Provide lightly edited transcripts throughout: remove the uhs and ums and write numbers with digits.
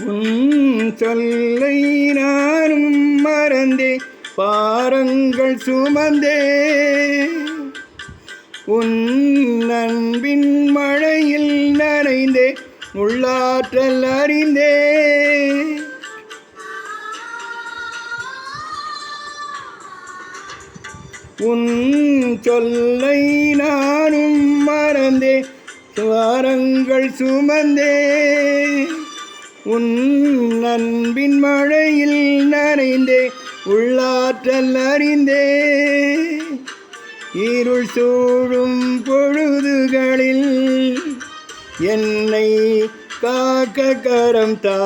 உன் சொல்லை நானும் மறந்தே பாரங்கள் சுமந்தே உன் அன்பின் மழையில் நனைந்தே உள்ளாற்றல் அறிந்தே உன் சொல்லை நானும் மறந்தே வாரங்கள் சுமந்தே உன் அன்பின் மழையில் நனைந்தே உள்ளாற்றல் அறிந்தே இருள் சூழும் பொழுதுகளில் என்னை காக்க கரம் தா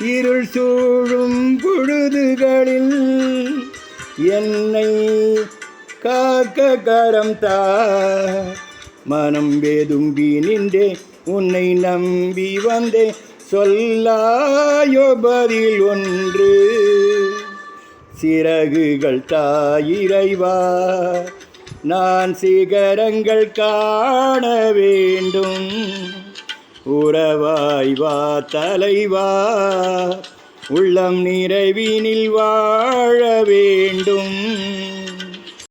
இருள் சூழும் பொழுதுகளில் என்னை காக்க கரம் தா மனம் வேதும்பி நின்றே உன்னை நம்பி வந்தே சொல்லாயோ பதில் ஒன்று சிறகுகள் தாயிறைவா நான் சிகரங்கள் காண வேண்டும் உறவாய் வா தலைவா உள்ளம் நிறைவினில் வாழ வேண்டும்.